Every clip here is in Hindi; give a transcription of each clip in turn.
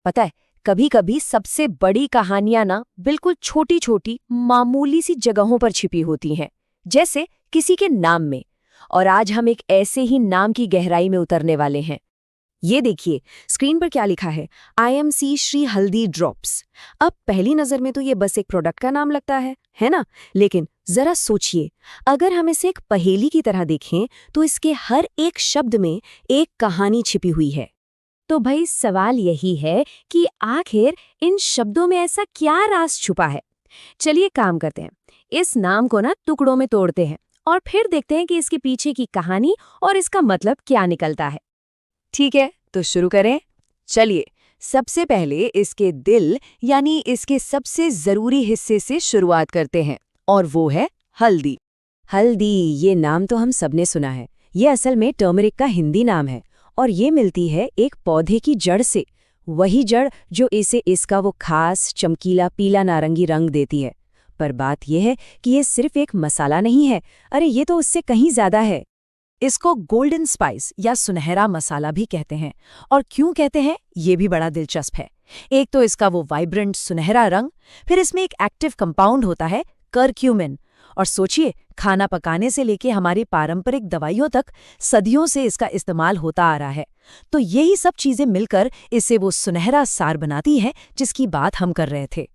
पता है, कभी कभी सबसे बड़ी कहानियां ना बिल्कुल छोटी छोटी मामूली सी जगहों पर छिपी होती हैं, जैसे किसी के नाम में। और आज हम एक ऐसे ही नाम की गहराई में उतरने वाले हैं। ये देखिए, स्क्रीन पर क्या लिखा है, IMC श्री हल्दी ड्रॉप्स। अब पहली नजर में तो ये बस एक प्रोडक्ट का नाम लगता है ना? लेकिन जरा सोचिए, अगर हम इसे एक पहेली की तरह देखें तो इसके हर एक शब्द में एक कहानी छिपी हुई है। तो भाई सवाल यही है कि आखिर इन शब्दों में ऐसा क्या राज छुपा है। चलिए काम करते हैं, इस नाम को ना टुकड़ों में तोड़ते हैं और फिर देखते हैं कि इसके पीछे की कहानी और इसका मतलब क्या निकलता है। ठीक है, तो शुरू करें। चलिए, सबसे पहले इसके दिल यानी इसके सबसे जरूरी हिस्से से शुरुआत करते हैं, और वो है हल्दी। हल्दी, ये नाम तो हम सबने सुना है। ये असल में टर्मरिक का हिंदी नाम है और ये मिलती है एक पौधे की जड़ से, वही जड़ जो इसे इसका वो खास चमकीला पीला नारंगी रंग देती है। पर बात यह है कि ये सिर्फ एक मसाला नहीं है, अरे ये तो उससे कहीं ज्यादा है। इसको गोल्डन स्पाइस या सुनहरा मसाला भी कहते हैं। और क्यों कहते हैं, ये भी बड़ा दिलचस्प है। एक तो इसका वो वाइब्रेंट सुनहरा रंग, फिर इसमें एक एक्टिव कंपाउंड होता है करक्यूमिन। और सोचिए, खाना पकाने से लेके हमारी पारंपरिक दवाइयों तक सदियों से इसका इस्तेमाल होता आ रहा है। तो यही सब चीजें मिलकर इसे वो सुनहरा सार बनाती हैं जिसकी बात हम कर रहे थे।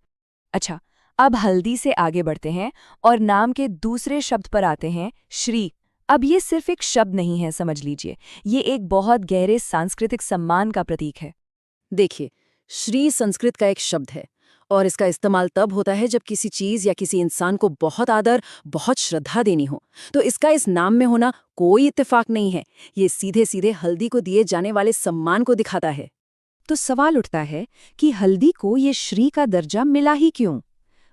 अच्छा, अब हल्दी से आगे बढ़ते हैं और नाम के दूसरे शब्द पर आते हैं, श्री। अब ये सिर्फ एक शब्द नहीं है, समझ लीजिए, ये एक बहुत गहरे सांस्कृतिक सम्मान का प्रतीक है। देखिए, श्री संस्कृत का एक शब्द है और इसका इस्तेमाल तब होता है जब किसी चीज या किसी इंसान को बहुत आदर, बहुत श्रद्धा देनी हो। तो इसका इस नाम में होना कोई इत्तेफाक नहीं है, ये सीधे सीधे हल्दी को दिए जाने वाले सम्मान को दिखाता है। तो सवाल उठता है कि हल्दी को ये श्री का दर्जा मिला ही क्यों?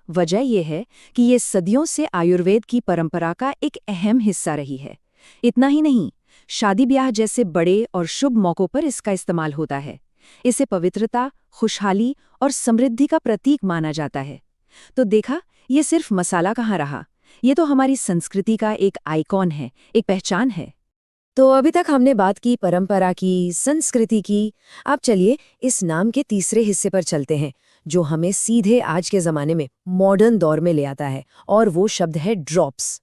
वजह यह है कि ये सदियों से आयुर्वेद की परंपरा का एक अहम हिस्सा रही है। इतना ही नहीं, शादी ब्याह जैसे बड़े और शुभ मौक़ों पर इसका इस्तेमाल होता है। इसे पवित्रता, खुशहाली और समृद्धि का प्रतीक माना जाता है। तो देखा, ये सिर्फ मसाला कहाँ रहा, ये तो हमारी संस्कृति का एक आइकॉन है, एक पहचान है। तो अभी तक हमने बात की परंपरा की, संस्कृति की। अब चलिए इस नाम के तीसरे हिस्से पर चलते हैं, जो हमें सीधे आज के ज़माने में, मॉडर्न दौर में ले आता है, और वो शब्द है ड्रॉप्स।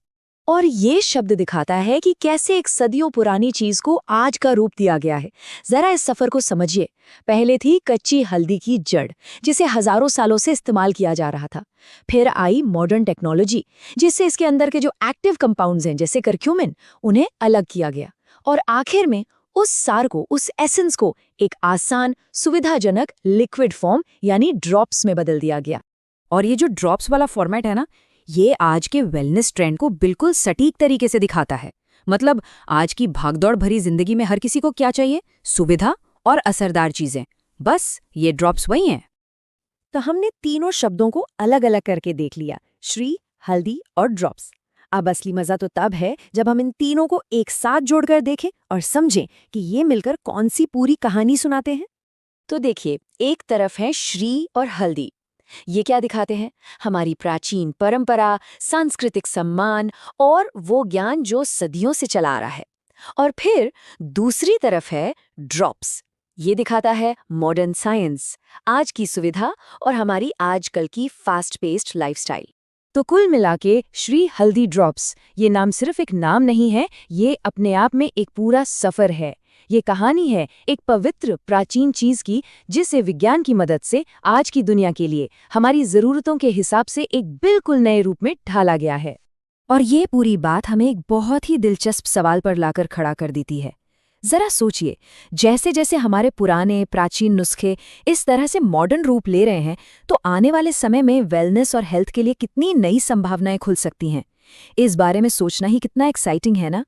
और ये शब्द दिखाता है कि कैसे एक सदियों पुरानी चीज को आज का रूप दिया गया है। जरा इस सफर को समझिए। पहले थी कच्ची हल्दी की जड़, जिसे हजारों सालों से इस्तेमाल किया जा रहा था। फिर आई मॉडर्न टेक्नोलॉजी, जिससे इसके अंदर के जो एक्टिव कंपाउंड्स हैं जैसे करक्यूमिन, उन्हें अलग किया गया। और आखिर में उस सार को, उस एसेंस को एक आसान, सुविधाजनक लिक्विड फॉर्म यानी ड्रॉप्स में बदल दिया गया। और ये जो ड्रॉप्स वाला फॉर्मेट है ना, ये आज के वेलनेस ट्रेंड को बिल्कुल सटीक तरीके से दिखाता है। मतलब आज की भागदौड़ भरी जिंदगी में हर किसी को क्या चाहिए? सुविधा और असरदार चीजें। बस ये ड्रॉप्स वही हैं। तो हमने तीनों शब्दों को अलग अलग करके देख लिया, श्री, हल्दी और ड्रॉप्स। अब असली मजा तो तब है जब हम इन तीनों को एक साथ जोड़कर देखें और समझें कि ये मिलकर कौन सी पूरी कहानी सुनाते हैं। तो देखिए, एक तरफ है श्री और हल्दी। ये क्या दिखाते हैं? हमारी प्राचीन परंपरा, सांस्कृतिक सम्मान और वो ज्ञान जो सदियों से चला आ रहा है। और फिर दूसरी तरफ है ड्रॉप्स। ये दिखाता है मॉडर्न साइंस, आज की सुविधा और हमारी आजकल की फास्ट पेस्ड लाइफस्टाइल। तो कुल मिलाके श्री हल्दी ड्रॉप्स, ये नाम सिर्फ एक नाम नहीं है, ये अपने आप में एक पूरा सफर है। ये कहानी है एक पवित्र प्राचीन चीज की, जिसे विज्ञान की मदद से आज की दुनिया के लिए हमारी जरूरतों के हिसाब से एक बिल्कुल नए रूप में ढाला गया है। और ये पूरी बात हमें एक बहुत ही दिलचस्प सवाल पर लाकर खड़ा कर देती है। जरा सोचिए, जैसे जैसे हमारे पुराने प्राचीन नुस्खे इस तरह से मॉडर्न रूप ले रहे हैं, तो आने वाले समय में वेलनेस और हेल्थ के लिए कितनी नई संभावनाएं खुल सकती हैं। इस बारे में सोचना ही कितना एक्साइटिंग है ना।